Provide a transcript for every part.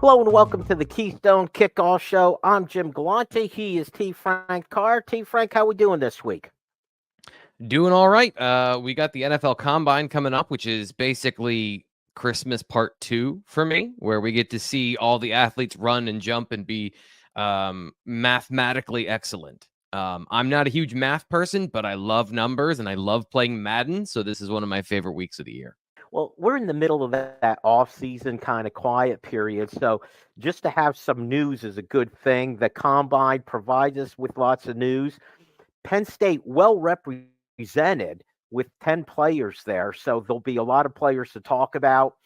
Hello and welcome to the Keystone Kickoff Show. I'm Jim Galante. He is T. Frank Carr. T. Frank, how we doing this week? Doing all right. We got the NFL Combine coming up, which is basically Christmas part 2 for me, where we get to see all the athletes run and jump and be mathematically excellent. I'm not a huge math person, but I love numbers and I love playing Madden, so this is one of my favorite weeks of the year. Well, we're in the middle of that off-season kind of quiet period, so just to have some news is a good thing. The Combine provides us with lots of news. Penn State well represented with 10 players there, so there'll be a lot of players to talk about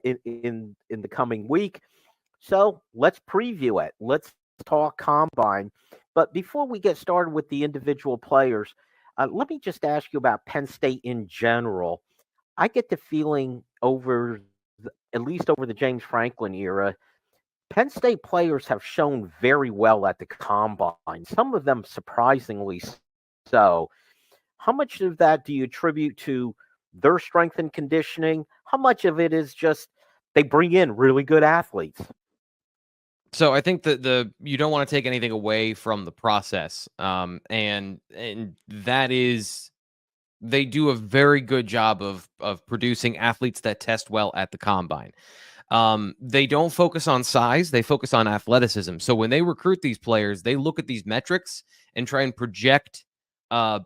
in the coming week. So let's preview it. Let's talk Combine. But before we get started with the individual players, let me just ask you about Penn State in general. I get the feeling at least over the James Franklin era, Penn State players have shown very well at the combine, some of them surprisingly so. How much of that do you attribute to their strength and conditioning? How much of it is just they bring in really good athletes? So I think that you don't want to take anything away from the process, and that is they do a very good job of producing athletes that test well at the combine. They don't focus on size, they focus on athleticism. So when they recruit these players, they look at these metrics and try and project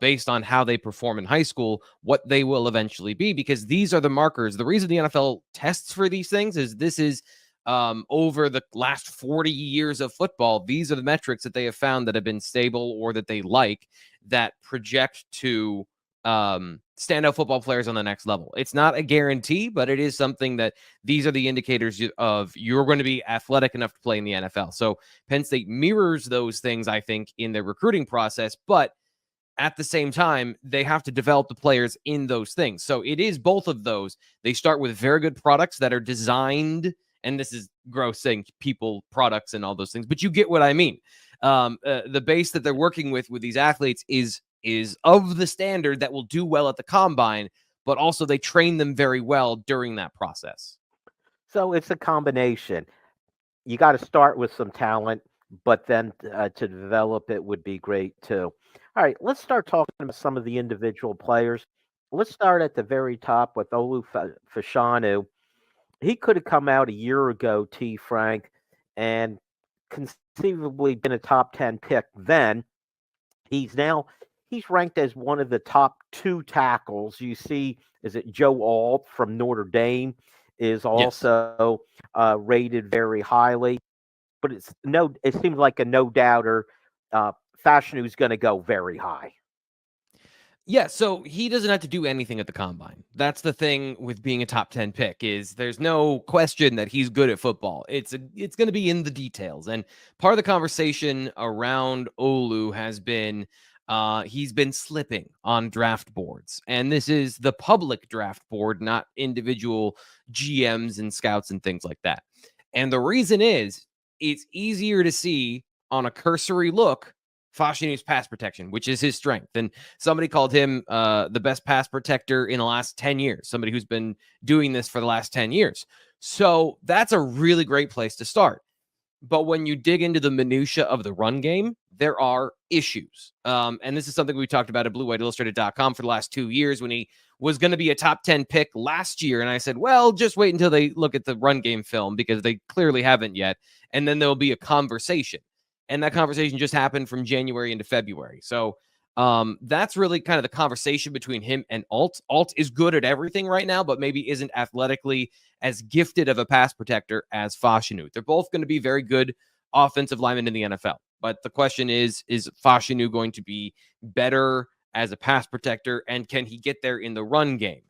based on how they perform in high school, what they will eventually be, because these are the markers. The reason the NFL tests for these things is this is over the last 40 years of football. These are the metrics that they have found that have been stable or that they like that project to standout football players on the next level. It's not a guarantee, but it is something that these are the indicators of you're going to be athletic enough to play in the NFL. So Penn State mirrors those things, I think, in their recruiting process, but at the same time, they have to develop the players in those things. So it is both of those. They start with very good products that are designed, and this is gross saying people, products, and all those things, but you get what I mean. The base that they're working with these athletes is of the standard that will do well at the combine, but also they train them very well during that process. So it's a combination. You got to start with some talent, but then to develop it would be great too. All right, let's start talking about some of the individual players. Let's start at the very top with Olu Fashanu. He could have come out a year ago, T. Frank, and conceivably been a top 10 pick then. He's ranked as one of the top 2 tackles. You see, is it Joe Alt from Notre Dame is also rated very highly, but it seems like a no doubter. Fashion who's going to go very high. Yeah, so he doesn't have to do anything at the combine. That's the thing with being a top 10 pick is there's no question that he's good at football. It's going to be in the details. And part of the conversation around Olu has been he's been slipping on draft boards. And this is the public draft board, not individual GMs and scouts and things like that. And the reason is it's easier to see on a cursory look Fashanu's pass protection, which is his strength. And somebody called him the best pass protector in the last 10 years, somebody who's been doing this for the last 10 years. So that's a really great place to start. But when you dig into the minutia of the run game, there are issues. And this is something we talked about at BlueWhiteIllustrated.com for the last 2 years when he was going to be a top 10 pick last year. And I said, well, just wait until they look at the run game film because they clearly haven't yet. And then there'll be a conversation. And that conversation just happened from January into February. So that's really kind of the conversation between him and Alt. Alt is good at everything right now, but maybe isn't athletically as gifted of a pass protector as Fashanu. They're both going to be very good offensive linemen in the NFL. But the question is Fashanu going to be better as a pass protector, and can he get there in the run game?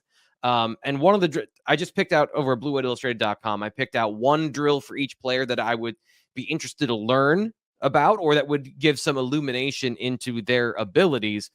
And one of the I just picked out over at BlueWhiteIllustrated.com, I picked out one drill for each player that I would be interested to learn about or that would give some illumination into their abilities.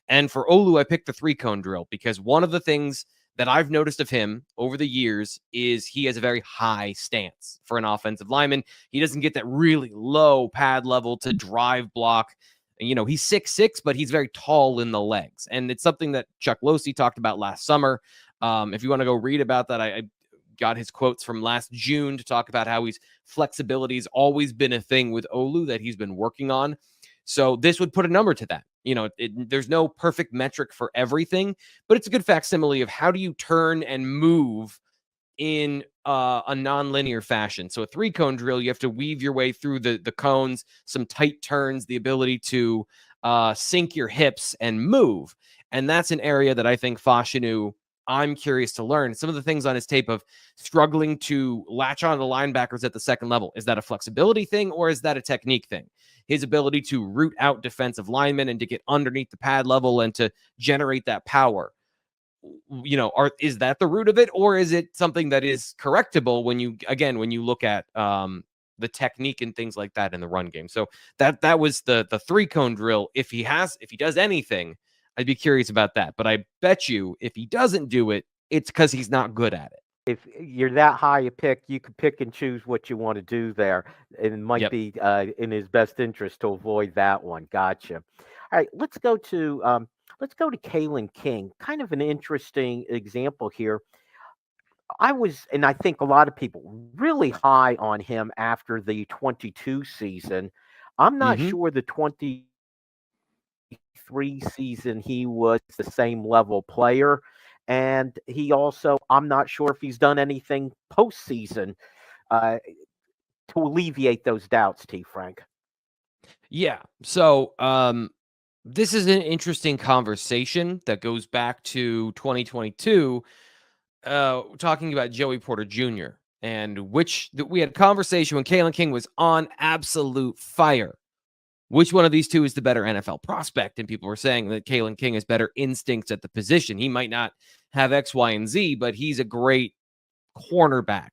And for Olu, I picked the 3-cone drill because one of the things that I've noticed of him over the years is he has a very high stance for an offensive lineman. He doesn't get that really low pad level to drive block. You know, he's 6'6", but he's very tall in the legs. And it's something that Chuck Losey talked about last summer. If you want to go read about that, I got his quotes from last June to talk about how flexibility has always been a thing with Olu that he's been working on. So this would put a number to that. There's no perfect metric for everything, but it's a good facsimile of how do you turn and move in a non-linear fashion. So a 3-cone drill, you have to weave your way through the cones, some tight turns, the ability to sink your hips and move. And that's an area that I think Fashanu, I'm curious to learn. Some of the things on his tape of struggling to latch on to linebackers at the second level. Is that a flexibility thing or is that a technique thing? His ability to root out defensive linemen and to get underneath the pad level and to generate that power. Is that the root of it, or is it something that is correctable when you look at the technique and things like that in the run game? So that was the 3-cone drill. If he does anything, I'd be curious about that. But I bet you if he doesn't do it, it's because he's not good at it. If you're that high a pick, you can pick and choose what you want to do there. And it might be in his best interest to avoid that one. Gotcha. All right, let's go to Kalen King. Kind of an interesting example here. I was, and I think a lot of people, really high on him after the 22 season. I'm not sure the 23 season he was the same level player. And he also, I'm not sure if he's done anything postseason to alleviate those doubts, T. Frank. Yeah. So this is an interesting conversation that goes back to 2022, talking about Joey Porter Jr. and we had a conversation when Kalen King was on absolute fire. Which one of these two is the better NFL prospect? And people were saying that Kalen King has better instincts at the position. He might not have X, Y, and Z, but he's a great cornerback.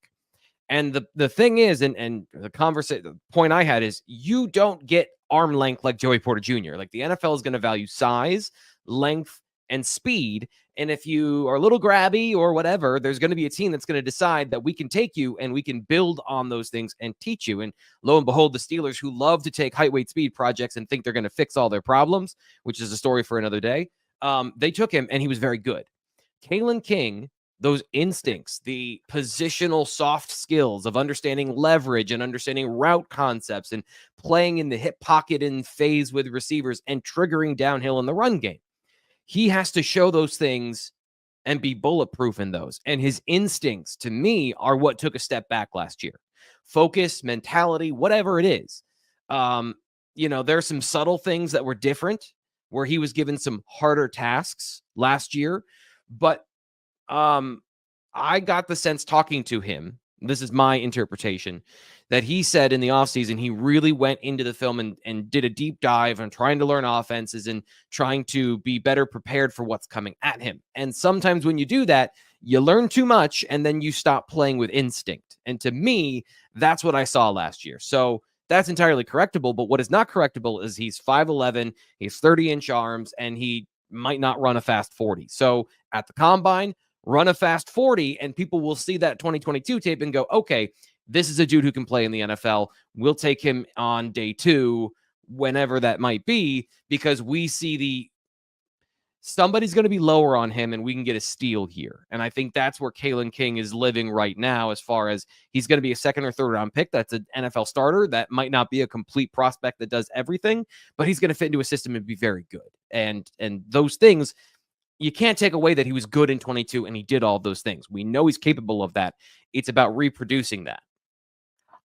And the thing is, and the point I had is, you don't get arm length like Joey Porter Jr. Like, the NFL is going to value size, length, and speed. And if you are a little grabby or whatever, there's going to be a team that's going to decide that we can take you and we can build on those things and teach you. And lo and behold, the Steelers, who love to take height, weight, speed projects and think they're going to fix all their problems, which is a story for another day, they took him and he was very good. Kalen King, those instincts, the positional soft skills of understanding leverage and understanding route concepts and playing in the hip pocket in phase with receivers and triggering downhill in the run game. He has to show those things and be bulletproof in those. And his instincts, to me, are what took a step back last year. Focus, mentality, whatever it is. There's some subtle things that were different where he was given some harder tasks last year. But I got the sense talking to him, this is my interpretation, that he said in the offseason he really went into the film and did a deep dive on trying to learn offenses and trying to be better prepared for what's coming at him. And sometimes when you do that, you learn too much and then you stop playing with instinct. And to me, that's what I saw last year. So that's entirely correctable. But what is not correctable is he's 5'11", he's 30-inch arms, and he might not run a fast 40. So at the combine, run a fast 40, and people will see that 2022 tape and go, okay, this is a dude who can play in the NFL. We'll take him on day 2, whenever that might be, because we see somebody's going to be lower on him and we can get a steal here. And I think that's where Kalen King is living right now, as far as he's going to be a 2nd or 3rd round pick. That's an NFL starter. That might not be a complete prospect that does everything, but he's going to fit into a system and be very good. And those things, you can't take away that he was good in 22 and he did all those things. We know he's capable of that. It's about reproducing that.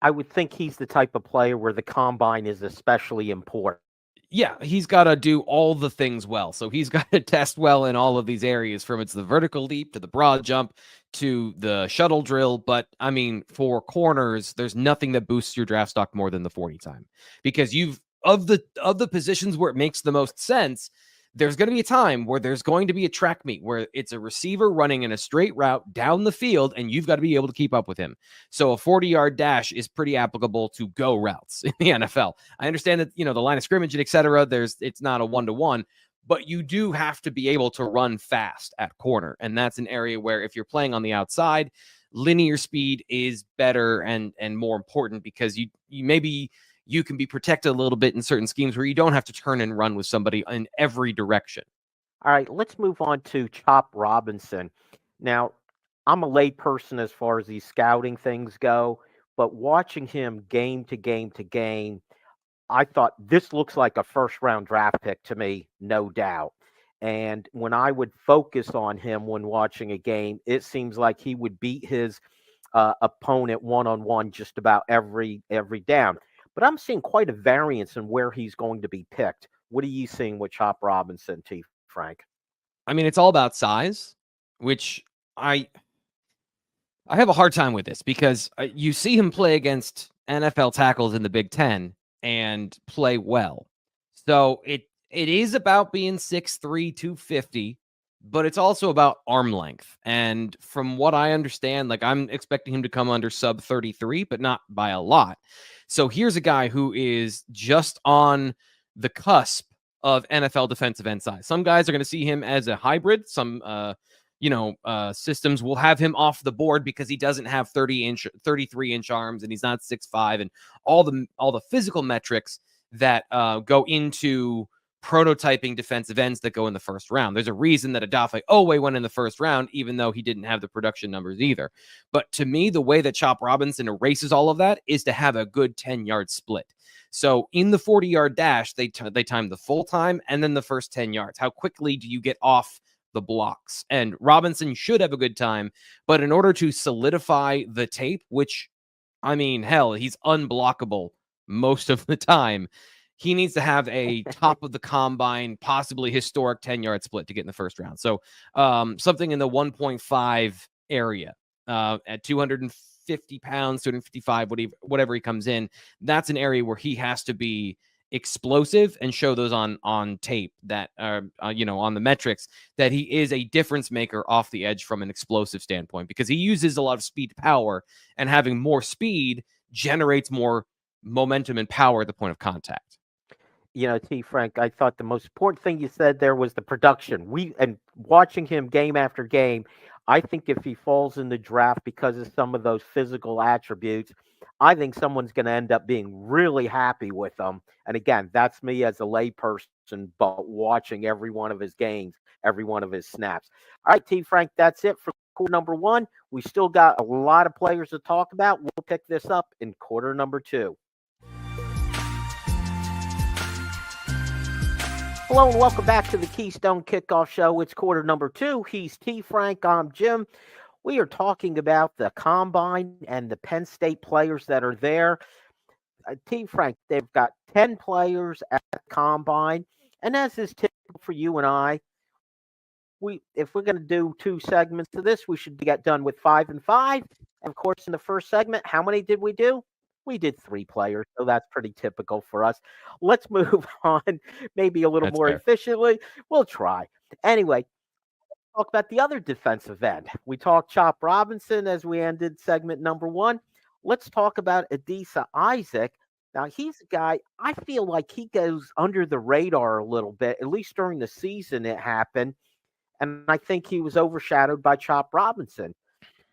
I would think he's the type of player where the combine is especially important. Yeah, he's got to do all the things well. So he's got to test well in all of these areas, from the vertical leap to the broad jump to the shuttle drill. But I mean, for corners, there's nothing that boosts your draft stock more than the 40 time, because of the positions where it makes the most sense, there's going to be a time where there's going to be a track meet where it's a receiver running in a straight route down the field, and you've got to be able to keep up with him. So a 40-yard dash is pretty applicable to go routes in the NFL. I understand that, the line of scrimmage and et cetera, it's not a 1-to-1, but you do have to be able to run fast at corner. And that's an area where, if you're playing on the outside, linear speed is better and more important, because you can be protected a little bit in certain schemes where you don't have to turn and run with somebody in every direction. All right, let's move on to Chop Robinson. Now, I'm a lay person as far as these scouting things go, but watching him game to game to game, I thought this looks like a first round draft pick to me, no doubt. And when I would focus on him when watching a game, it seems like he would beat his opponent one on one just about every down. But I'm seeing quite a variance in where he's going to be picked. What are you seeing with Chop Robinson, T. Frank? I mean, it's all about size, which I have a hard time with this because you see him play against NFL tackles in the Big Ten and play well. So it is about being 6'3", 250, but it's also about arm length. And from what I understand, like I'm expecting him to come under sub 33, but not by a lot. So here's a guy who is just on the cusp of NFL defensive end size. Some guys are going to see him as a hybrid. Some systems will have him off the board because he doesn't have 33-inch arms and he's not 6'5", and all the physical metrics that go into prototyping defensive ends that go in the first round. There's a reason that Odafe Oweh went in the first round, even though he didn't have the production numbers either. But to me, the way that Chop Robinson erases all of that is to have a good 10-yard split. So in the 40-yard dash, they time the full time and then the first 10 yards. How quickly do you get off the blocks? And Robinson should have a good time, but in order to solidify the tape, which, I mean, hell, he's unblockable most of the time, he needs to have a top of the combine, possibly historic 10-yard split to get in the first round. So something in the 1.5 area at 250 pounds, 255, whatever he comes in, that's an area where he has to be explosive and show those on tape that on the metrics that he is a difference maker off the edge from an explosive standpoint, because he uses a lot of speed power, and having more speed generates more momentum and power at the point of contact. T. Frank, I thought the most important thing you said there was the production. And watching him game after game, I think if he falls in the draft because of some of those physical attributes, I think someone's going to end up being really happy with him. And again, that's me as a layperson, but watching every one of his games, every one of his snaps. All right, T. Frank, that's it for quarter number one. We still got a lot of players to talk about. We'll pick this up in quarter number two. Hello and welcome back to the Keystone Kickoff Show. It's quarter number two. He's T. Frank. I'm Jim. We are talking about the Combine and the Penn State players that are there. T. Frank, they've got 10 players at the Combine. And as is typical for you and I, if we're going to do two segments of this, we should get done with 5 and 5. And of course, in the first segment, how many did we do? We did 3 players, so that's pretty typical for us. Let's move on, maybe a little more efficiently. We'll try. Anyway, talk about the other defensive end. We talked Chop Robinson as we ended segment number 1. Let's talk about Adisa Isaac. Now, he's a guy, I feel like he goes under the radar a little bit, at least during the season it happened. And I think he was overshadowed by Chop Robinson.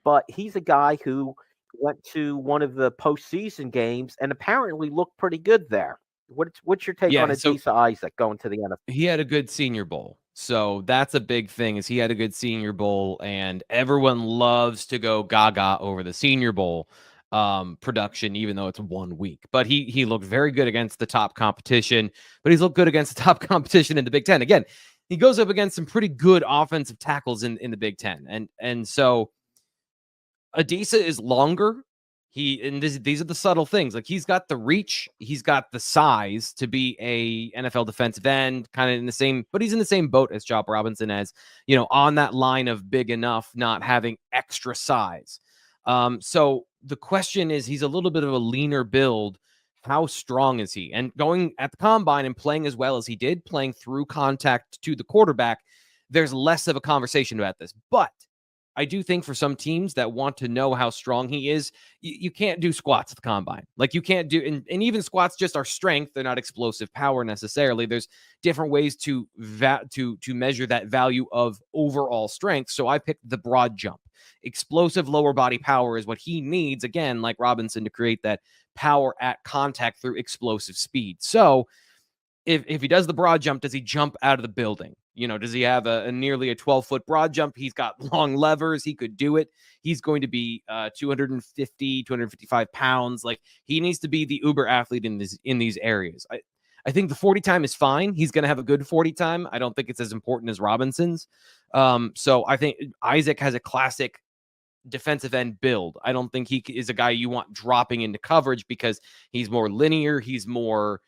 But he's a guy who went to one of the postseason games and apparently looked pretty good there. What's your take on Adisa Isaac going to the NFL? He had a good Senior Bowl. So that's a big thing, is he had a good Senior Bowl, and everyone loves to go gaga over the Senior Bowl production, even though it's 1 week. But he looked very good against the top competition, but he's looked good against the top competition in the Big Ten. Again, he goes up against some pretty good offensive tackles in the Big Ten. And so Adisa is longer. These are the subtle things. Like, he's got the reach, he's got the size to be a NFL defensive end, kind of in the same, but he's in the same boat as Chop Robinson, as on that line of big enough, not having extra size. So the question is, he's a little bit of a leaner build. How strong is he? And going at the Combine and playing as well as he did, playing through contact to the quarterback, there's less of a conversation about this. But I do think for some teams that want to know how strong he is, you can't do squats at the Combine. Like, you can't do, and even squats just are strength. They're not explosive power necessarily. There's different ways to measure that value of overall strength. So I picked the broad jump. Explosive lower body power is what he needs, again, like Robinson, to create that power at contact through explosive speed. So if he does the broad jump, does he jump out of the building? Does he have a nearly a 12-foot broad jump? He's got long levers. He could do it. He's going to be 255 pounds. Like, he needs to be the uber athlete in these areas. I think the 40 time is fine. He's going to have a good 40 time. I don't think it's as important as Robinson's. So I think Isaac has a classic defensive end build. I don't think he is a guy you want dropping into coverage because he's more linear. He's more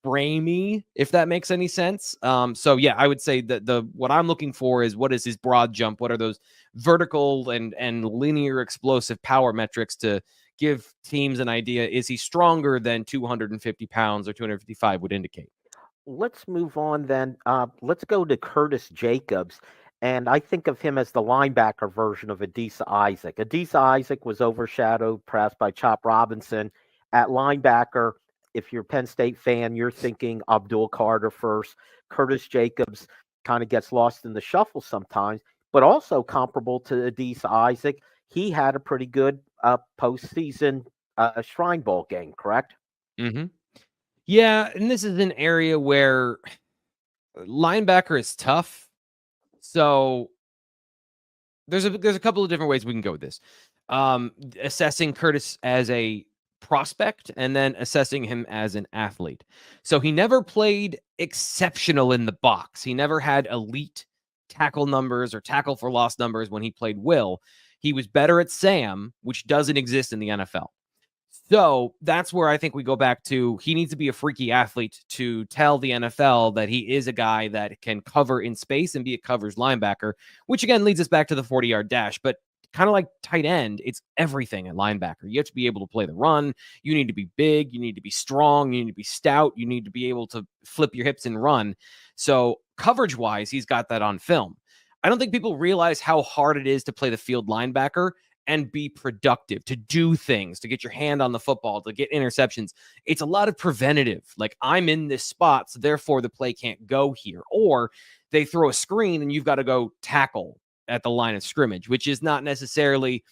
framey, if that makes any sense. So yeah, I would say that what I'm looking for is, what is his broad jump? What are those vertical and linear explosive power metrics to give teams an idea? Is he stronger than 250 pounds or 255 would indicate? Let's move on then. Let's go to Curtis Jacobs. And I think of him as the linebacker version of Adisa Isaac. Adisa Isaac was overshadowed perhaps by Chop Robinson. At linebacker, if you're a Penn State fan, you're thinking Abdul Carter first. Curtis Jacobs kind of gets lost in the shuffle sometimes, but also comparable to Adisa Isaac. He had a pretty good postseason Shrine Bowl game, correct? Mm-hmm. Yeah, and this is an area where linebacker is tough. So there's a couple of different ways we can go with this. Assessing Curtis as a prospect and then assessing him as an athlete. So he never played exceptional in the box. He never had elite tackle numbers or tackle for loss numbers when he played Will. He was better at Sam, which doesn't exist in the NFL. So that's where I think we go back to, he needs to be a freaky athlete to tell the NFL that he is a guy that can cover in space and be a covers linebacker, which again leads us back to the 40-yard dash. But kind of like tight end, it's everything at linebacker. You have to be able to play the run. You need to be big. You need to be strong. You need to be stout. You need to be able to flip your hips and run. So coverage-wise, he's got that on film. I don't think people realize how hard it is to play the field linebacker and be productive, to do things, to get your hand on the football, to get interceptions. It's a lot of preventative. Like, I'm in this spot, so therefore the play can't go here. Or they throw a screen and you've got to go tackle at the line of scrimmage, which is not necessarily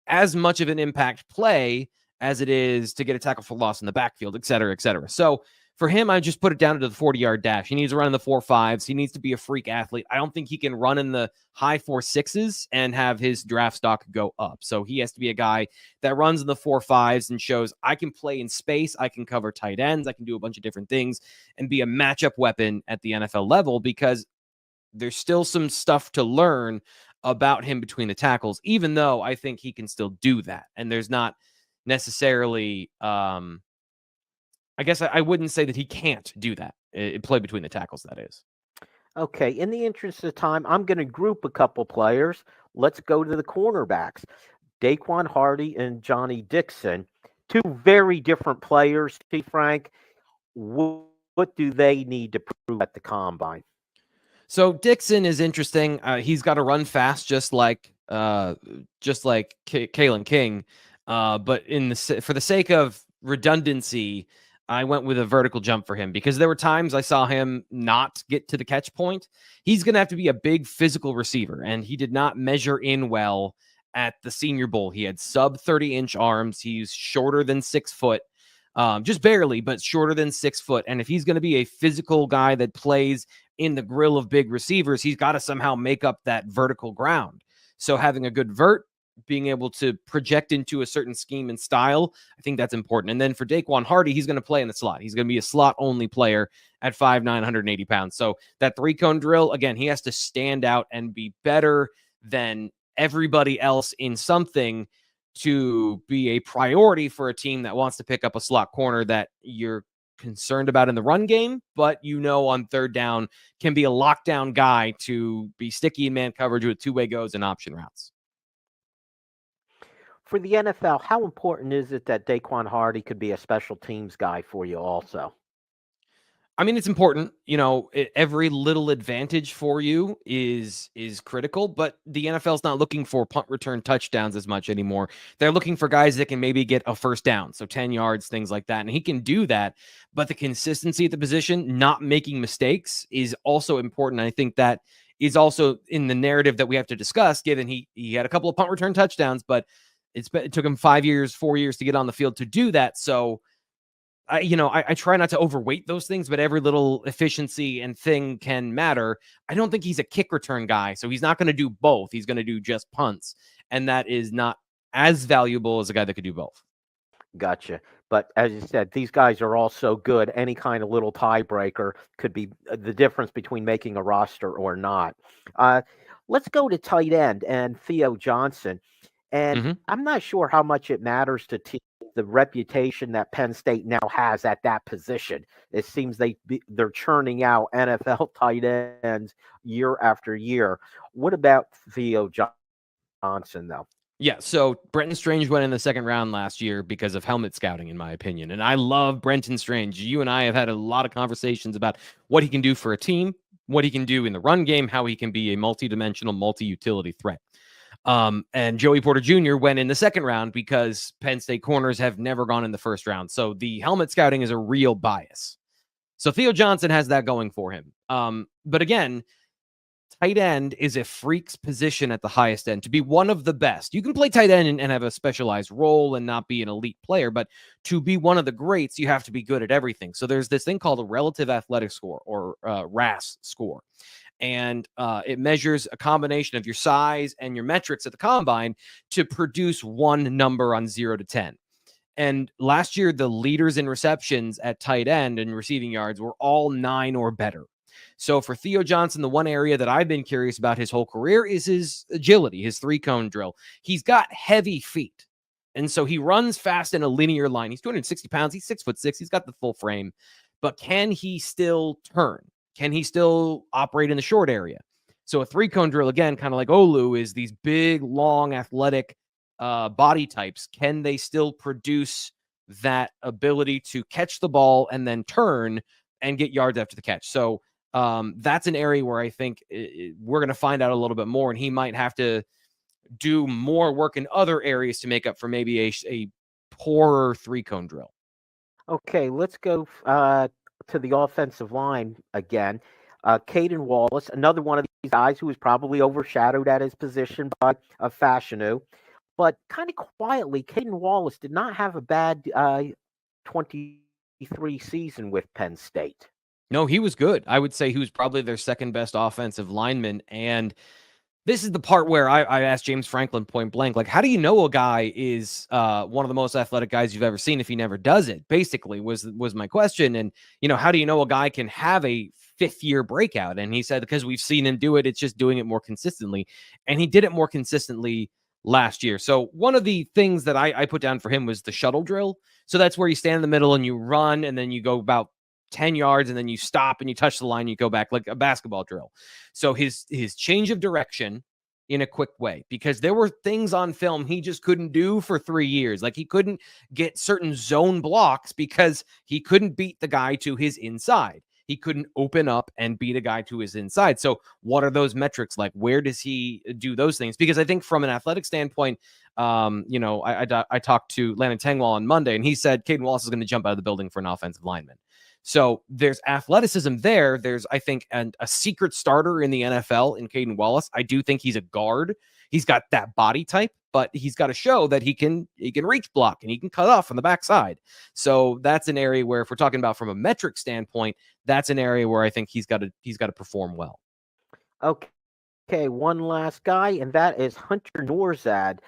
as much of an impact play as it is to get a tackle for loss in the backfield, et cetera, et cetera. So for him, I just put it down to the 40-yard dash. He needs to run in the 4.5s. He needs to be a freak athlete. I don't think he can run in the high 4.6s and have his draft stock go up. So he has to be a guy that runs in the 4.5s and shows, I can play in space, I can cover tight ends, I can do a bunch of different things and be a matchup weapon at the NFL level, because there's still some stuff to learn about him between the tackles, even though I think he can still do that. And there's not necessarily... I guess I wouldn't say that he can't do that. Play between the tackles, that is. Okay, in the interest of time, I'm going to group a couple players. Let's go to the cornerbacks. Daquan Hardy and Johnny Dixon, two very different players, T. Frank. What do they need to prove at the combine? So Dixon is interesting. He's got to run fast, just like Kalen King. But for the sake of redundancy, I went with a vertical jump for him, because there were times I saw him not get to the catch point. He's going to have to be a big physical receiver, and he did not measure in well at the Senior Bowl. He had sub 30-inch arms. He's shorter than 6 foot, just barely, but shorter than 6 foot. And if he's going to be a physical guy that plays in the grill of big receivers, he's got to somehow make up that vertical ground. So having a good vert, being able to project into a certain scheme and style, I think that's important. And then for Daquan Hardy, he's going to play in the slot. He's going to be a slot-only player at 5'9", 180 pounds. So that 3-cone drill, again, he has to stand out and be better than everybody else in something to be a priority for a team that wants to pick up a slot corner that you're concerned about in the run game, but on third down can be a lockdown guy to be sticky in man coverage with two-way goes and option routes. For the NFL, how important is it that Daquan Hardy could be a special teams guy for you also? I mean, it's important. Every little advantage for you is critical, but the NFL's not looking for punt return touchdowns as much anymore. They're looking for guys that can maybe get a first down, so 10 yards, things like that. And he can do that, but the consistency at the position, not making mistakes, is also important. I think that is also in the narrative that we have to discuss, given he had a couple of punt return touchdowns, but it took him 4 years to get on the field to do that. So I try not to overweight those things, but every little efficiency and thing can matter. I don't think he's a kick return guy, so he's not going to do both. He's going to do just punts, and that is not as valuable as a guy that could do both. Gotcha. But as you said, these guys are all so good. Any kind of little tiebreaker could be the difference between making a roster or not. Let's go to tight end and Theo Johnson. And I'm not sure how much it matters to the reputation that Penn State now has at that position. It seems they're churning out NFL tight ends year after year. What about Theo Johnson, though? Yeah, so Brenton Strange went in the second round last year because of helmet scouting, in my opinion. And I love Brenton Strange. You and I have had a lot of conversations about what he can do for a team, what he can do in the run game, how he can be a multi-dimensional, multi-utility threat. And Joey Porter Jr. went in the second round because Penn State corners have never gone in the first round. So the helmet scouting is a real bias. So Theo Johnson has that going for him. But again, tight end is a freak's position at the highest end. To be one of the best, you can play tight end and have a specialized role and not be an elite player, but to be one of the greats, you have to be good at everything. So there's this thing called a relative athletic score, or RAS score. And it measures a combination of your size and your metrics at the combine to produce one number on 0 to 10. And last year, the leaders in receptions at tight end and receiving yards were all 9 or better. So for Theo Johnson, the one area that I've been curious about his whole career is his agility, his 3-cone drill. He's got heavy feet. And so he runs fast in a linear line. He's 260 pounds. He's 6'6". He's got the full frame. But can he still turn? Can he still operate in the short area? So a 3-cone drill, again, kind of like Olu, is these big, long, athletic body types. Can they still produce that ability to catch the ball and then turn and get yards after the catch? So that's an area where I think we're going to find out a little bit more, and he might have to do more work in other areas to make up for maybe a poorer 3-cone drill. Okay, let's go to the offensive line again. Caden Wallace, another one of these guys who was probably overshadowed at his position by Fashanu, but kind of quietly, Caden Wallace did not have a bad 23 season with Penn State. No, he was good. I would say he was probably their second best offensive lineman. And this is the part where I asked James Franklin point blank, like, how do you know a guy is one of the most athletic guys you've ever seen if he never does it? Basically was my question. And, how do you know a guy can have a 5th-year breakout? And he said, because we've seen him do it, it's just doing it more consistently. And he did it more consistently last year. So one of the things that I put down for him was the shuttle drill. So that's where you stand in the middle and you run, and then you go about 10 yards, and then you stop and you touch the line, you go back, like a basketball drill. So his change of direction in a quick way, because there were things on film he just couldn't do for 3 years. Like he couldn't get certain zone blocks because he couldn't beat the guy to his inside. He couldn't open up and beat a guy to his inside. So what are those metrics like? Where does he do those things? Because I think from an athletic standpoint, I talked to Landon Tengwall on Monday, and he said Caden Wallace is going to jump out of the building for an offensive lineman. So there's athleticism there. There's, I think, a secret starter in the NFL in Caden Wallace. I do think he's a guard. He's got that body type, but he's got to show that he can reach block and he can cut off on the backside. So that's an area where, if we're talking about from a metric standpoint, that's an area where I think he's got to perform well. Okay, one last guy, and that is Hunter Nourzad.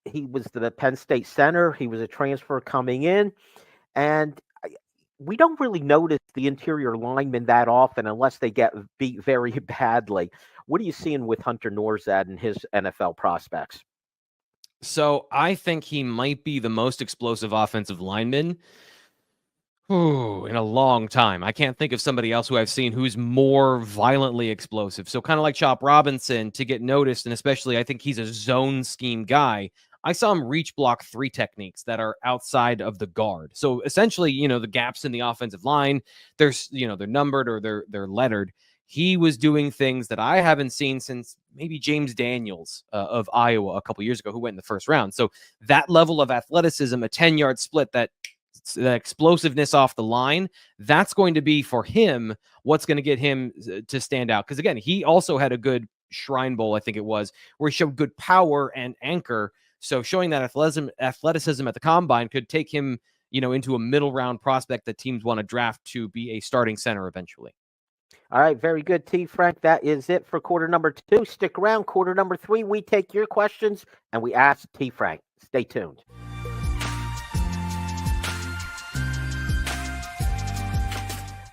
He was the Penn State center. He was a transfer coming in, and we don't really notice the interior linemen that often unless they get beat very badly. What are you seeing with Hunter Nourzad and his NFL prospects? So I think he might be the most explosive offensive lineman in a long time. I can't think of somebody else who I've seen who's more violently explosive. So kind of like Chop Robinson, to get noticed, and especially I think he's a zone scheme guy. I saw him reach block 3 techniques that are outside of the guard. So essentially, the gaps in the offensive line, they're numbered or they're lettered. He was doing things that I haven't seen since maybe James Daniels of Iowa a couple years ago, who went in the first round. So that level of athleticism, a 10-yard split, that explosiveness off the line, that's going to be for him what's going to get him to stand out. Because again, he also had a good Shrine Bowl, I think it was, where he showed good power and anchor. So showing that athleticism at the combine could take him, into a middle round prospect that teams want to draft to be a starting center eventually. All right, very good, T. Frank. That is it for quarter number 2. Stick around. Quarter number 3, we take your questions and we ask T. Frank. Stay tuned.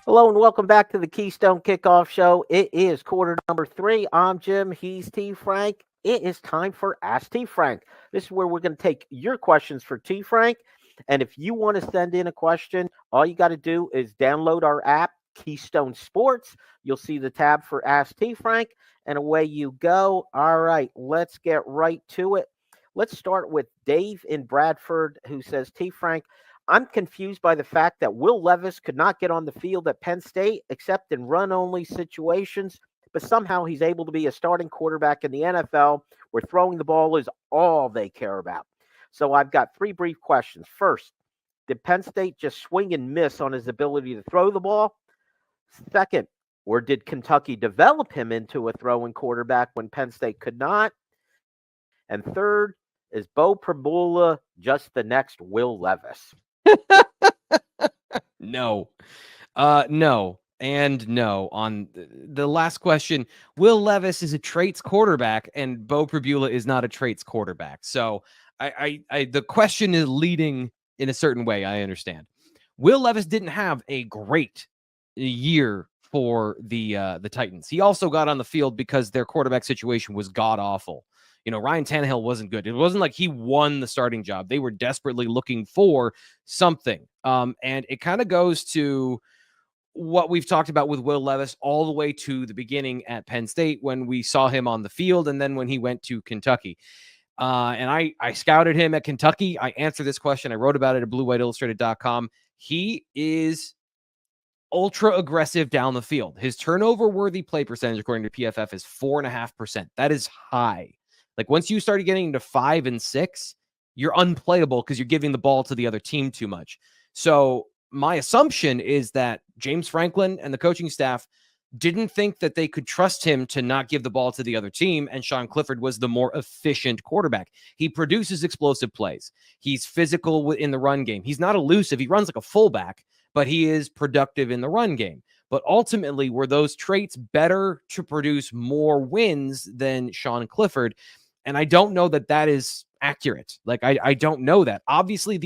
Hello and welcome back to the Keystone Kickoff Show. It is quarter number 3. I'm Jim. He's T. Frank. It is time for Ask T. Frank. This is where we're going to take your questions for T. Frank. And if you want to send in a question, all you got to do is download our app, Keystone Sports. You'll see the tab for Ask T. Frank, and away you go. All right, let's get right to it. Let's start with Dave in Bradford, who says, T. Frank, I'm confused by the fact that Will Levis could not get on the field at Penn State except in run-only situations, but somehow he's able to be a starting quarterback in the NFL where throwing the ball is all they care about. So I've got 3 brief questions. First, did Penn State just swing and miss on his ability to throw the ball? Second, or did Kentucky develop him into a throwing quarterback when Penn State could not? And third, is Bo Prabula just the next Will Levis? No. No. And no. On the last question, Will Levis is a traits quarterback and Bo Prabula is not a traits quarterback. So the question is leading in a certain way. I understand. Will Levis didn't have a great year for the Titans. He also got on the field because their quarterback situation was god awful. Ryan Tannehill wasn't good. It wasn't like he won the starting job. They were desperately looking for something. And it kind of goes to what we've talked about with Will Levis all the way to the beginning at Penn State when we saw him on the field and then when he went to Kentucky. And I scouted him at Kentucky. I answered this question. I wrote about it at BlueWhiteIllustrated.com. He is ultra aggressive down the field. His turnover worthy play percentage, according to PFF, is 4.5%. That is high. Like once you start getting into 5 and 6, you're unplayable because you're giving the ball to the other team too much. So my assumption is that James Franklin and the coaching staff didn't think that they could trust him to not give the ball to the other team, and Sean Clifford was the more efficient quarterback. He produces explosive plays. He's physical in the run game. He's not elusive. He runs like a fullback, but he is productive in the run game. But ultimately, were those traits better to produce more wins than Sean Clifford? And I don't know that that is accurate. Like, I don't know that. Obviously,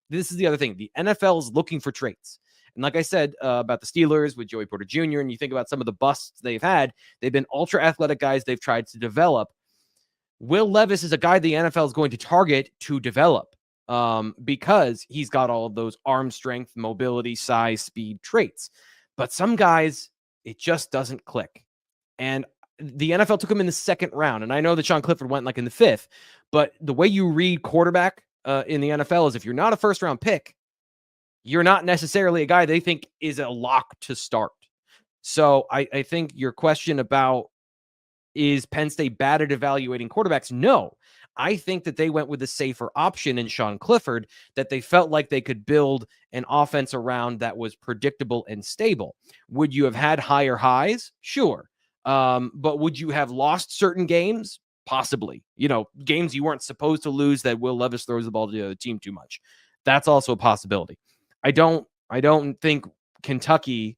this is the other thing. The NFL is looking for traits. And like I said about the Steelers with Joey Porter Jr., and you think about some of the busts they've had, they've been ultra athletic guys they've tried to develop. Will Levis is a guy the NFL is going to target to develop because he's got all of those arm strength, mobility, size, speed traits. But some guys, it just doesn't click. And the NFL took him in the 2nd round. And I know that Sean Clifford went like in the 5th, but the way you read quarterback in the NFL is if you're not a 1st round pick, you're not necessarily a guy they think is a lock to start. So I think your question about is Penn State bad at evaluating quarterbacks? No. I think that they went with the safer option in Sean Clifford, that they felt like they could build an offense around that was predictable and stable. Would you have had higher highs? Sure. But would you have lost certain games? Possibly. Games you weren't supposed to lose that Will Levis throws the ball to the other team too much. That's also a possibility. I don't think Kentucky,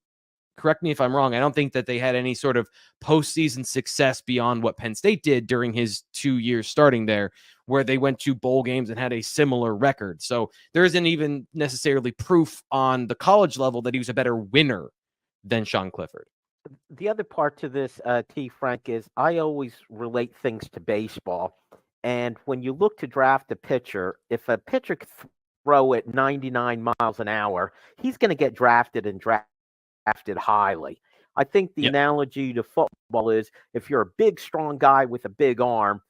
correct me if I'm wrong, I don't think that they had any sort of postseason success beyond what Penn State did during his 2 years starting there, where they went to bowl games and had a similar record. So there isn't even necessarily proof on the college level that he was a better winner than Sean Clifford. The other part to this, T. Frank, is I always relate things to baseball. And when you look to draft a pitcher, if a pitcher can throw at 99 miles an hour, he's going to get drafted and drafted highly. I think the analogy to football is if you're a big, strong guy with a big arm,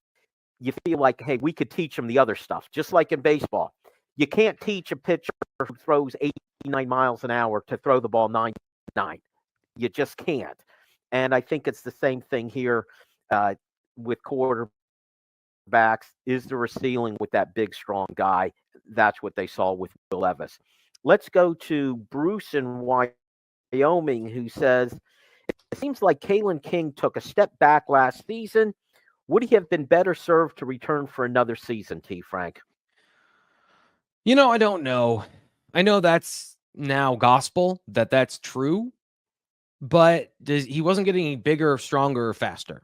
you feel like, hey, we could teach him the other stuff, just like in baseball. You can't teach a pitcher who throws 89 miles an hour to throw the ball 99. You just can't. And I think it's the same thing here with quarterbacks. Is there a ceiling with that big, strong guy? That's what they saw with Will Levis. Let's go to Bruce in Wyoming, who says, it seems like Kalen King took a step back last season. Would he have been better served to return for another season, T. Frank? I don't know. I know that's now gospel, that's true, but he wasn't getting any bigger, stronger, or faster.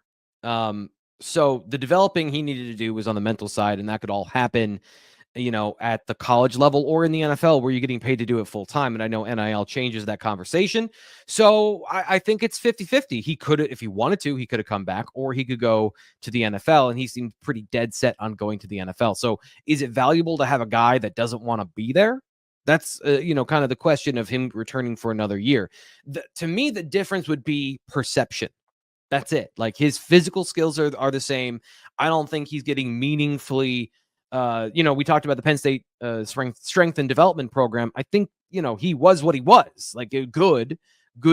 So the developing he needed to do was on the mental side, and that could all happen, at the college level or in the NFL where you're getting paid to do it full time. And I know NIL changes that conversation. So I think it's 50-50. He could, if he wanted to, he could have come back, or he could go to the NFL, and he seemed pretty dead set on going to the NFL. So is it valuable to have a guy that doesn't want to be there? That's, kind of the question of him returning for another year. To me, the difference would be perception. That's it. Like, his physical skills are the same. I don't think he's getting meaningfully. We talked about the Penn State strength and development program. I think he was what he was, like a good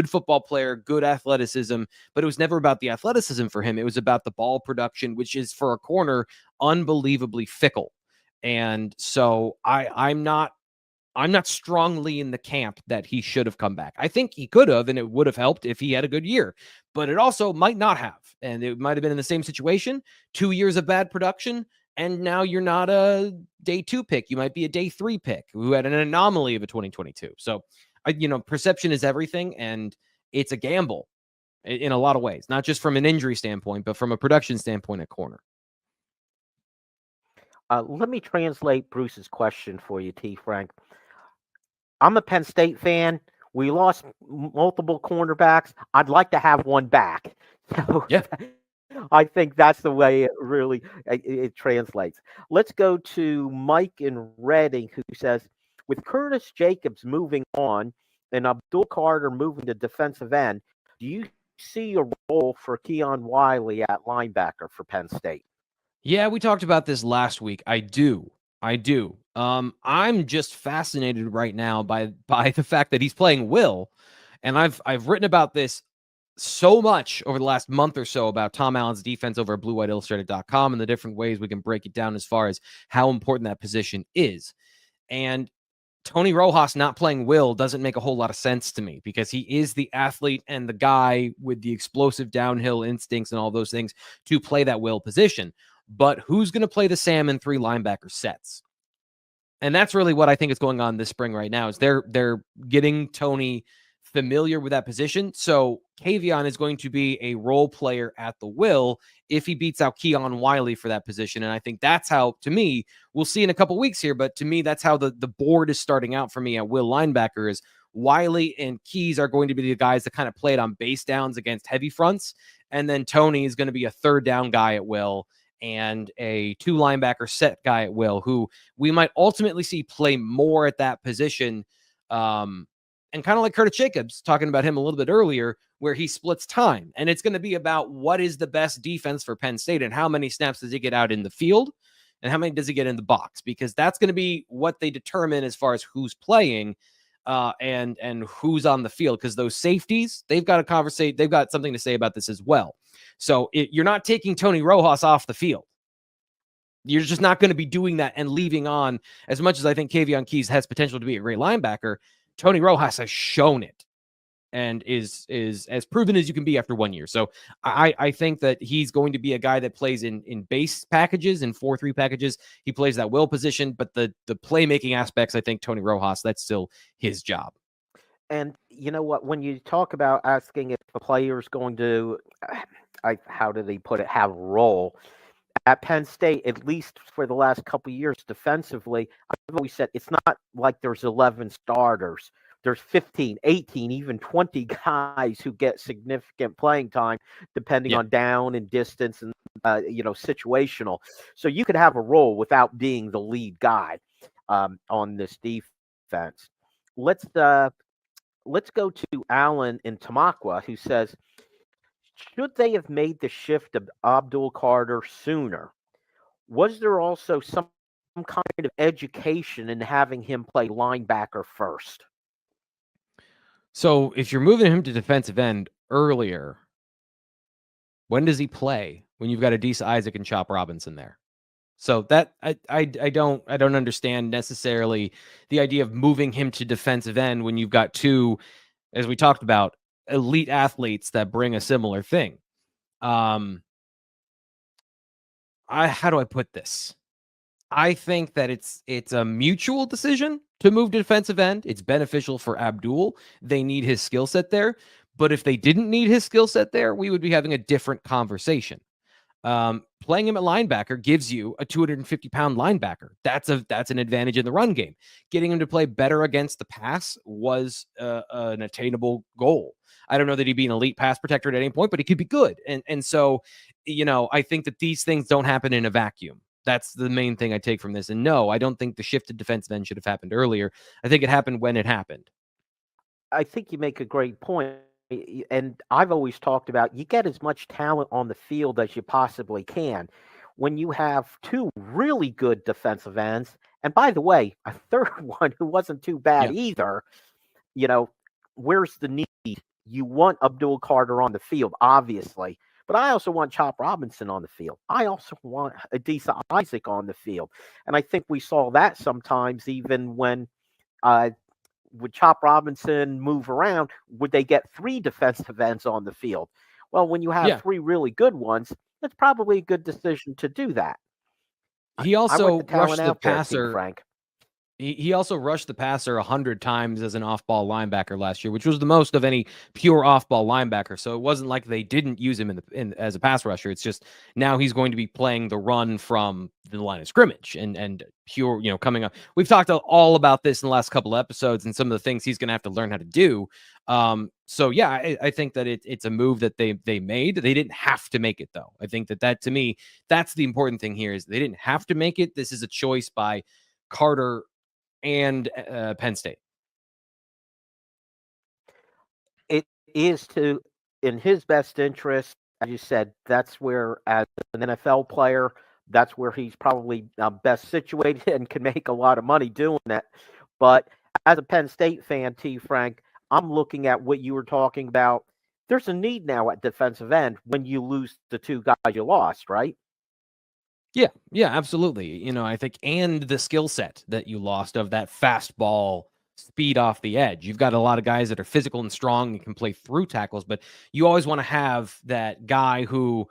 football player, good athleticism, but it was never about the athleticism for him. It was about the ball production, which is for a corner unbelievably fickle. And so I'm not strongly in the camp that he should have come back. I think he could have, and it would have helped if he had a good year, but it also might not have. And it might have been in the same situation, 2 years of bad production, and now you're not a day 2 pick. You might be a day 3 pick who had an anomaly of a 2022. So, perception is everything, and it's a gamble in a lot of ways, not just from an injury standpoint, but from a production standpoint at corner. Let me translate Bruce's question for you, T. Frank. I'm a Penn State fan. We lost multiple cornerbacks. I'd like to have one back. So Yeah. I think that's the way it translates. Let's go to Mike in Reading, who says, with Curtis Jacobs moving on and Abdul Carter moving to defensive end, do you see a role for Keon Wiley at linebacker for Penn State? Yeah, we talked about this last week. I do. I'm just fascinated right now by the fact that he's playing Will, and I've written about this so much over the last month or so about Tom Alen's defense over at BlueWhiteIllustrated.com and the different ways we can break it down as far as how important that position is. And Tony Rojas not playing Will doesn't make a whole lot of sense to me, because he is the athlete and the guy with the explosive downhill instincts and all those things to play that Will position. But who's going to play the Sam in 3 linebacker sets? And that's really what I think is going on this spring right now, is they're getting Tony familiar with that position. So Kavion is going to be a role player at the Will if he beats out Keon Wiley for that position. And I think that's how, to me, we'll see in a couple weeks here, but to me, that's how the board is starting out for me at Will linebacker. Is Wiley and Keys are going to be the guys that kind of play it on base downs against heavy fronts. And then Tony is going to be a 3rd down guy at Will and a 2 linebacker set guy at Will, who we might ultimately see play more at that position. And kind of like Curtis Jacobs, talking about him a little bit earlier, where he splits time. And it's going to be about what is the best defense for Penn State and how many snaps does he get out in the field and how many does he get in the box, because that's going to be what they determine as far as who's playing and who's on the field. Because those safeties, they've got to conversate. They've got something to say about this as well. So you're not taking Tony Rojas off the field. You're just not going to be doing that and leaving on, as much as I think Kavion Keys has potential to be a great linebacker. Tony Rojas has shown it and is as proven as you can be after 1 year. So I think that he's going to be a guy that plays in base packages, in 4-3 packages. He plays that Will position, but the playmaking aspects, I think Tony Rojas, that's still his job. And you know what? When you talk about asking if a player is going to, how do they put it, have a role at Penn State, at least for the last couple of years defensively, I've always said it's not like there's 11 starters. There's 15, 18, even 20 guys who get significant playing time depending on down and distance and, situational. So you could have a role without being the lead guy on this defense. Let's go to Alan in Tamaqua, who says, should they have made the shift of Abdul Carter sooner? Was there also some kind of education in having him play linebacker first? So if you're moving him to defensive end earlier, when does he play? When you've got Adisa Isaac and Chop Robinson there. So that I don't understand necessarily the idea of moving him to defensive end when you've got 2, as we talked about, elite athletes that bring a similar thing. How do I put this? I think that it's a mutual decision to move to defensive end. It's beneficial for Abdul. They need his skill set there. But if they didn't need his skill set there, we would be having a different conversation. Playing him at linebacker gives you a 250-pound linebacker. That's an advantage in the run game. Getting him to play better against the pass was an attainable goal. I don't know that he'd be an elite pass protector at any point, but he could be good. And so, I think that these things don't happen in a vacuum. That's the main thing I take from this. And no, I don't think the shift to defensive end should have happened earlier. I think it happened when it happened. I think you make a great point. And I've always talked about you get as much talent on the field as you possibly can. When you have two really good defensive ends, and by the way, a third one who wasn't too bad either, where's the need? You want Abdul Carter on the field, obviously, but I also want Chop Robinson on the field. I also want Adisa Isaac on the field. And I think we saw that sometimes even when would Chop Robinson move around, would they get three defensive ends on the field? Well, when you have three really good ones, it's probably a good decision to do that. He also rushed the passer, Frank. He also rushed the passer 100 times as an off-ball linebacker last year, which was the most of any pure off-ball linebacker. So it wasn't like they didn't use him as a pass rusher. It's just now he's going to be playing the run from the line of scrimmage and pure, coming up. We've talked all about this in the last couple of episodes and some of the things he's going to have to learn how to do. So yeah, I think that it's a move that they made. They didn't have to make it though. I think that to me, that's the important thing here is they didn't have to make it. This is a choice by Carter and Penn State. It is in his best interest, as you said. That's where, as an NFL player, that's where he's probably best situated and can make a lot of money doing that. But as a Penn State fan, T. Frank, I'm looking at what you were talking about. There's a need now at defensive end when you lose the two guys you lost, right? Yeah, absolutely. I think, and the skill set that you lost of that fastball speed off the edge. You've got a lot of guys that are physical and strong and can play through tackles, but you always want to have that guy who,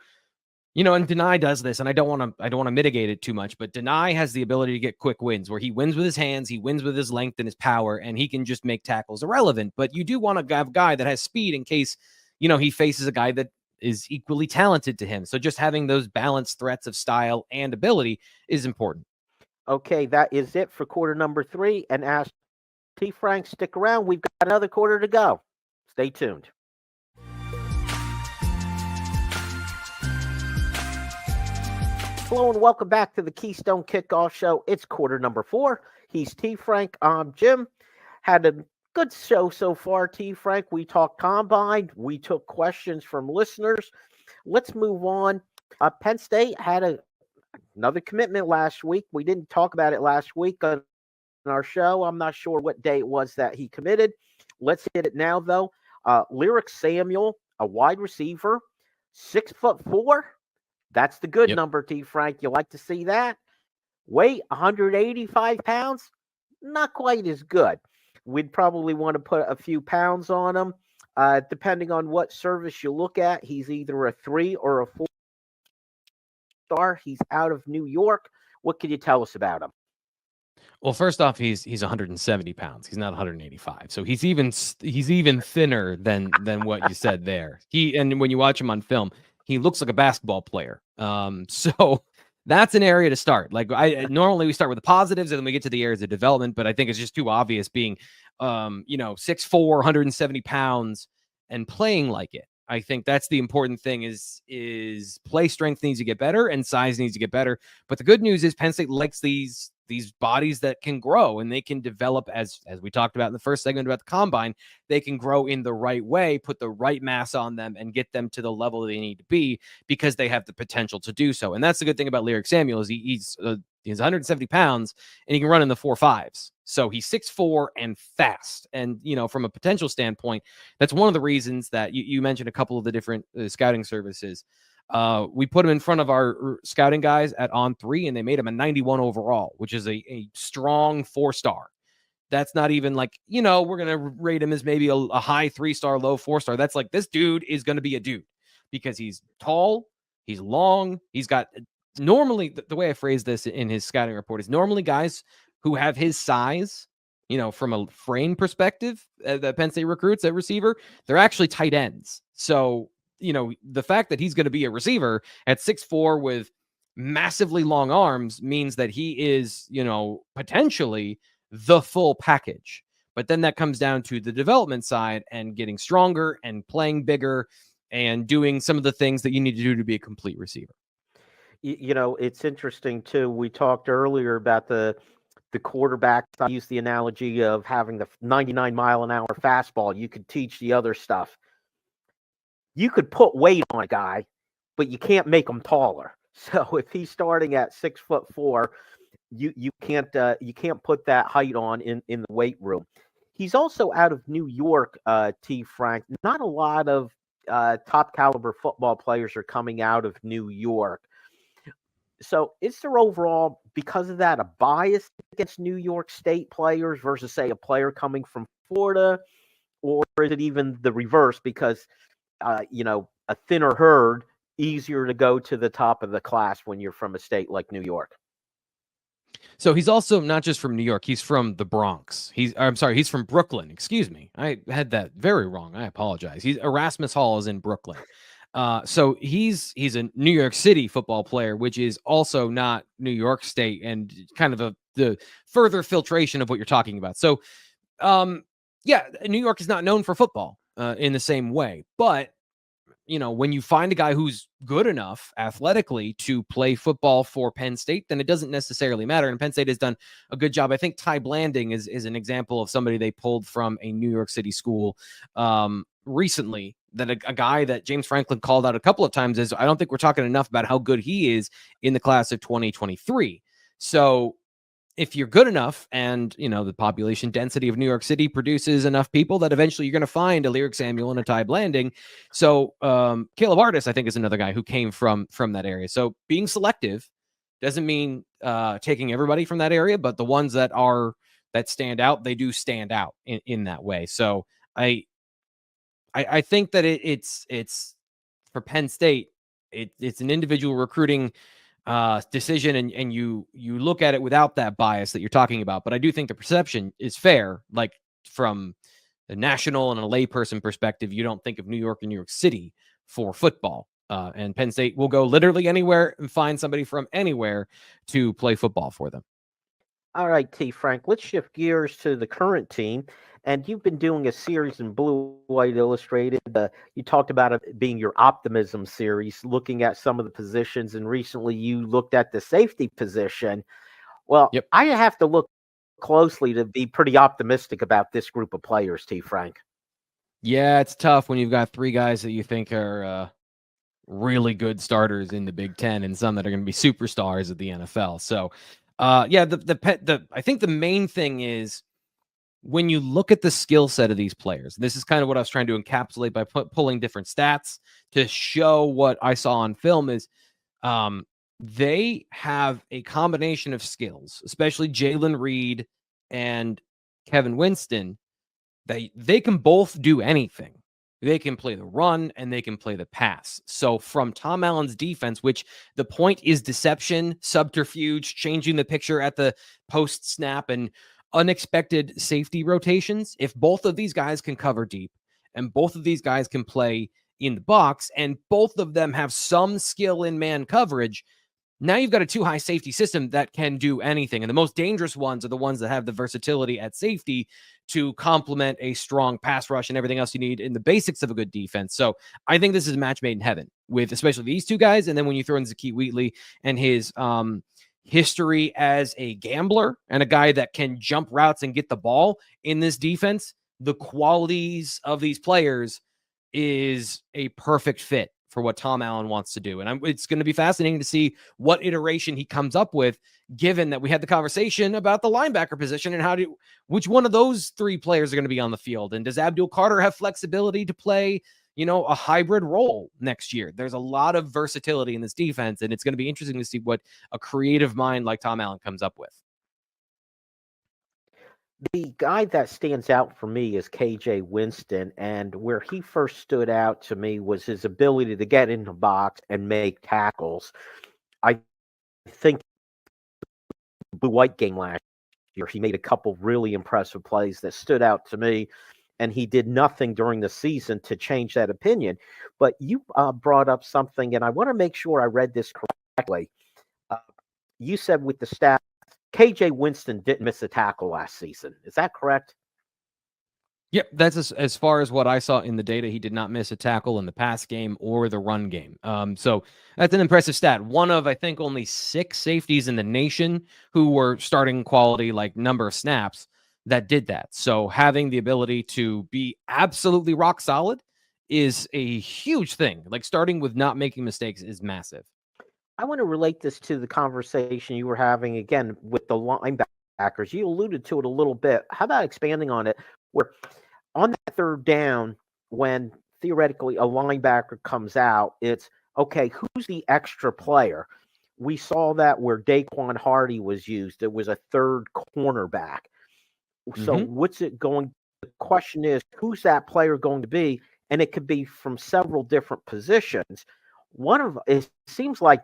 and Denai does this, and I don't want to mitigate it too much, but Denai has the ability to get quick wins where he wins with his hands, he wins with his length and his power, and he can just make tackles irrelevant. But you do want to have a guy that has speed in case, he faces a guy that is equally talented to him. So just having those balanced threats of style and ability is important. Okay, that is it for quarter number 3. And as T. Frank, stick around. We've got another quarter to go. Stay tuned. Hello and welcome back to the Keystone Kickoff Show. It's quarter number 4. He's T. Frank. I'm Jim. Had a good show so far, T. Frank. We talked combine. We took questions from listeners. Let's move on. Penn State had another commitment last week. We didn't talk about it last week on our show. I'm not sure what day it was that he committed. Let's hit it now, though. Lyrick Samuel, a wide receiver, 6'4". That's the good number, T. Frank. You like to see that? Weight, 185 pounds. Not quite as good. We'd probably want to put a few pounds on him. Depending on what service you look at, he's either a 3 or a 4 star. He's out of New York. What can you tell us about him? Well, first off, he's 170 pounds. He's not 185. So he's even thinner than what you said there. And when you watch him on film, he looks like a basketball player. So that's an area to start. Like normally we start with the positives and then we get to the areas of development, but I think it's just too obvious being, 6'4", 170 pounds and playing like it. I think that's the important thing is play strength needs to get better and size needs to get better. But the good news is Penn State likes these bodies that can grow and they can develop as we talked about in the first segment about the combine. They can grow in the right way, put the right mass on them and get them to the level they need to be because they have the potential to do so. And that's the good thing about Lyrick Samuel is he's 170 pounds and he can run in the 4.5s. So he's 6'4" and fast. And, from a potential standpoint, that's one of the reasons that you mentioned a couple of the different scouting services. We put him in front of our scouting guys at On3 and they made him a 91 overall, which is a strong 4-star. That's not even like, we're going to rate him as maybe a high 3-star, low 4-star. That's like, this dude is going to be a dude because he's tall, he's long, he's got normally the way I phrase this in his scouting report is normally guys who have his size, from a frame perspective, that Penn State recruits at receiver, they're actually tight ends. So, the fact that he's going to be a receiver at 6'4" with massively long arms means that he is, potentially the full package. But then that comes down to the development side and getting stronger and playing bigger and doing some of the things that you need to do to be a complete receiver. It's interesting too. We talked earlier about the quarterbacks. I used the analogy of having the 99-mile-an-hour fastball. You could teach the other stuff. You could put weight on a guy, but you can't make him taller. So if he's starting at 6'4", you can't put that height on in the weight room. He's also out of New York, T. Frank. Not a lot of top caliber football players are coming out of New York. So is there overall, because of that, a bias against New York State players versus, say, a player coming from Florida? Or is it even the reverse because, a thinner herd, easier to go to the top of the class when you're from a state like New York? So he's also not just from New York. He's from the Bronx. He's from Brooklyn. Excuse me. I had that very wrong. I apologize. Erasmus Hall is in Brooklyn. So he's a New York City football player, which is also not New York State, and kind of the further filtration of what you're talking about. So, New York is not known for football in the same way, but when you find a guy who's good enough athletically to play football for Penn State, then it doesn't necessarily matter. And Penn State has done a good job. I think Ty Blanding is an example of somebody they pulled from a New York City school recently, that a guy that James Franklin called out a couple of times is, I don't think we're talking enough about how good he is in the class of 2023. So if you're good enough and, the population density of New York City produces enough people, that eventually you're going to find a Lyrick Samuel and a Ty Blanding. So Caleb Artis, I think, is another guy who came from that area. So being selective doesn't mean taking everybody from that area, but the ones that stand out, they do stand out in that way. So I think that it's for Penn State, it's an individual recruiting decision, and you look at it without that bias that you're talking about. But I do think the perception is fair. Like, from a national and a layperson perspective, you don't think of New York and New York City for football. And Penn State will go literally anywhere and find somebody from anywhere to play football for them. All right, T. Frank, let's shift gears to the current team. And you've been doing a series in Blue White Illustrated. You talked about it being your optimism series, looking at some of the positions. And recently you looked at the safety position. Well, Yep. I have to look closely to be pretty optimistic about this group of players, T. Frank. Yeah, it's tough when you've got three guys that you think are really good starters in the Big Ten and some that are going to be superstars at the NFL. So, I think the main thing is, when you look at the skill set of these players, this is kind of what I was trying to encapsulate by pulling different stats to show what I saw on film, is they have a combination of skills, especially Jalen Reed and Kevin Winston. They can both do anything. They can play the run and they can play the pass. So from Tom Alen's defense, which the point is deception, subterfuge, changing the picture at the post snap, and unexpected safety rotations, if both of these guys can cover deep and both of these guys can play in the box and both of them have some skill in man coverage, now you've got a too high safety system that can do anything. And the most dangerous ones are the ones that have the versatility at safety to complement a strong pass rush and everything else you need in the basics of a good defense. So I think this is a match made in heaven with especially these two guys. And then when you throw in Zakee Wheatley and his history as a gambler and a guy that can jump routes and get the ball in this defense, the qualities of these players is a perfect fit for what Tom Alen wants to do. And it's going to be fascinating to see what iteration he comes up with, given that we had the conversation about the linebacker position and which one of those three players are going to be on the field. And does Abdul Carter have flexibility to play, a hybrid role next year? There's a lot of versatility in this defense, and it's going to be interesting to see what a creative mind like Tom Alen comes up with. The guy that stands out for me is KJ Winston, and where he first stood out to me was his ability to get in the box and make tackles. I think the Blue White game last year. He made a couple really impressive plays that stood out to me, and he did nothing during the season to change that opinion. But you brought up something, and I want to make sure I read this correctly. Uh, you said with the stats, KJ Winston didn't miss a tackle last season. Is that correct? Yep, that's as far as what I saw in the data. He did not miss a tackle in the pass game or the run game. So that's an impressive stat. One of, I think, only 6 safeties in the nation who were starting quality, like number of snaps, that did that. So having the ability to be absolutely rock solid is a huge thing. Like starting with not making mistakes is massive. I want to relate this to the conversation you were having again with the linebackers. You alluded to it a little bit. How about expanding on it? Where on that third down, when theoretically a linebacker comes out, it's okay, who's the extra player? We saw that where Daquan Hardy was used. It was a third cornerback. So what's it going? The question is, who's that player going to be? And it could be from several different positions. One of it seems like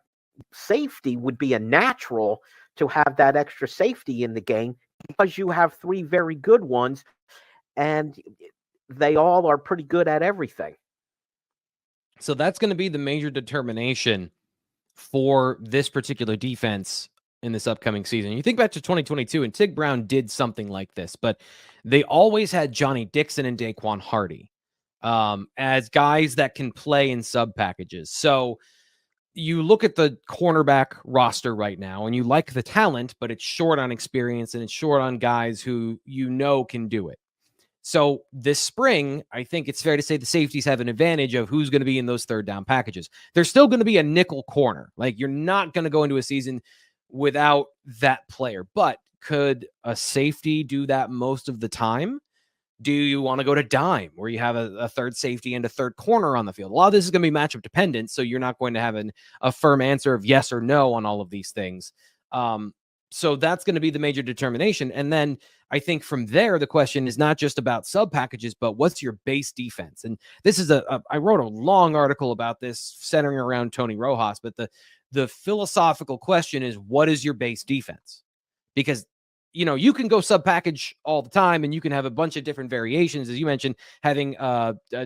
safety would be a natural to have that extra safety in the game because you have 3 very good ones and they all are pretty good at everything. So that's going to be the major determination for this particular defense in this upcoming season. You think back to 2022, and Tig Brown did something like this, but they always had Johnny Dixon and Daquan Hardy as guys that can play in sub packages. So you look at the cornerback roster right now, and you like the talent, but it's short on experience and it's short on guys who can do it. So this spring, I think it's fair to say the safeties have an advantage of who's going to be in those third down packages. There's still going to be a nickel corner. Like you're not going to go into a season without that player. But could a safety do that most of the time? Do you want to go to dime where you have a third safety and a third corner on the field? A lot of this is going to be matchup dependent. So you're not going to have a firm answer of yes or no on all of these things. So that's going to be the major determination. And then I think from there, the question is not just about sub packages, but what's your base defense? And this is I wrote a long article about this centering around Tony Rojas, but the philosophical question is, what is your base defense? Because you can go sub package all the time and you can have a bunch of different variations, as you mentioned, having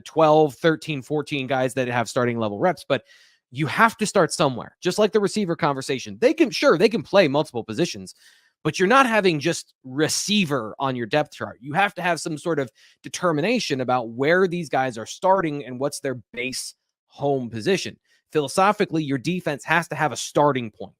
12, 13, 14 guys that have starting level reps, but you have to start somewhere. Just like the receiver conversation. They can play multiple positions, but you're not having just receiver on your depth chart. You have to have some sort of determination about where these guys are starting and what's their base home position. Philosophically, your defense has to have a starting point.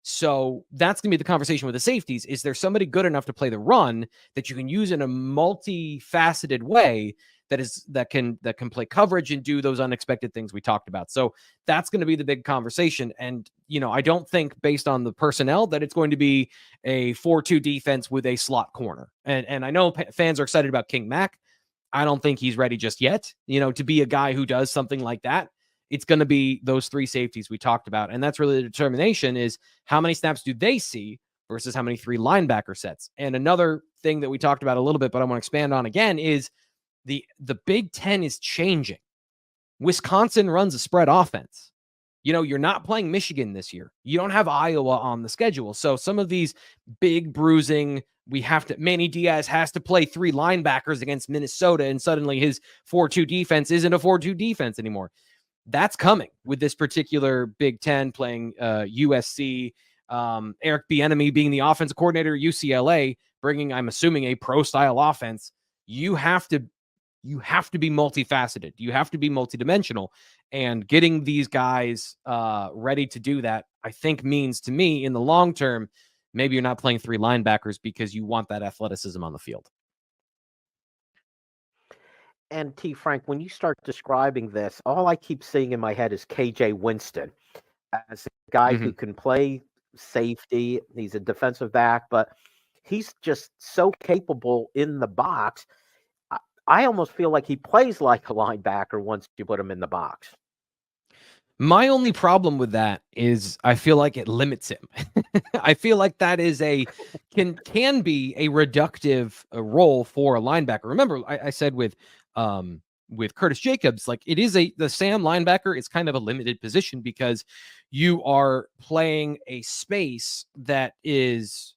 So that's going to be the conversation with the safeties. Is there somebody good enough to play the run that you can use in a multifaceted way that can play coverage and do those unexpected things we talked about? So that's going to be the big conversation. And, I don't think based on the personnel that it's going to be a 4-2 defense with a slot corner. And I know fans are excited about King Mack. I don't think he's ready just yet, to be a guy who does something like that. It's going to be those 3 safeties we talked about. And that's really the determination, is how many snaps do they see versus how many 3 linebacker sets. And another thing that we talked about a little bit, but I want to expand on again, is the Big Ten is changing. Wisconsin runs a spread offense. You're not playing Michigan this year. You don't have Iowa on the schedule. So some of these big bruising, Manny Diaz has to play 3 linebackers against Minnesota, and suddenly his 4-2 defense isn't a 4-2 defense anymore. That's coming with this particular Big Ten playing USC. Eric Bieniemy being the offensive coordinator at UCLA, bringing, I'm assuming, a pro-style offense. You have to be multifaceted. You have to be multidimensional. And getting these guys ready to do that, I think, means to me in the long term, maybe you're not playing 3 linebackers because you want that athleticism on the field. And T. Frank, when you start describing this, all I keep seeing in my head is KJ Winston as a guy who can play safety. He's a defensive back, but he's just so capable in the box. I almost feel like he plays like a linebacker once you put him in the box. My only problem with that is I feel like it limits him. I feel like that is can be a reductive role for a linebacker. Remember, I said with Curtis Jacobs, like the Sam linebacker is kind of a limited position because you are playing a space that is,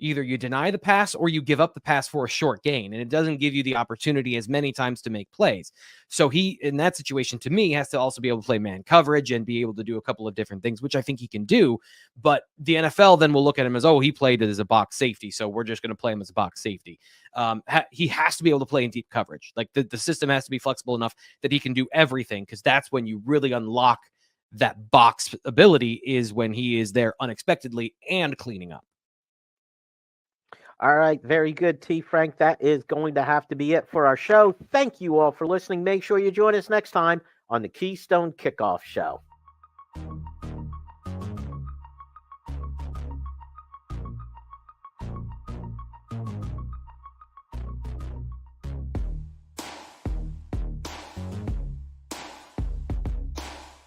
Either you deny the pass or you give up the pass for a short gain, and it doesn't give you the opportunity as many times to make plays. So he, in that situation, to me, has to also be able to play man coverage and be able to do a couple of different things, which I think he can do. But the NFL then will look at him as, oh, he played as a box safety, so we're just going to play him as a box safety. He has to be able to play in deep coverage. Like the system has to be flexible enough that he can do everything, because that's when you really unlock that box ability, is when he is there unexpectedly and cleaning up. All right, very good, T. Frank. That is going to have to be it for our show. Thank you all for listening. Make sure you join us next time on the Keystone Kickoff Show.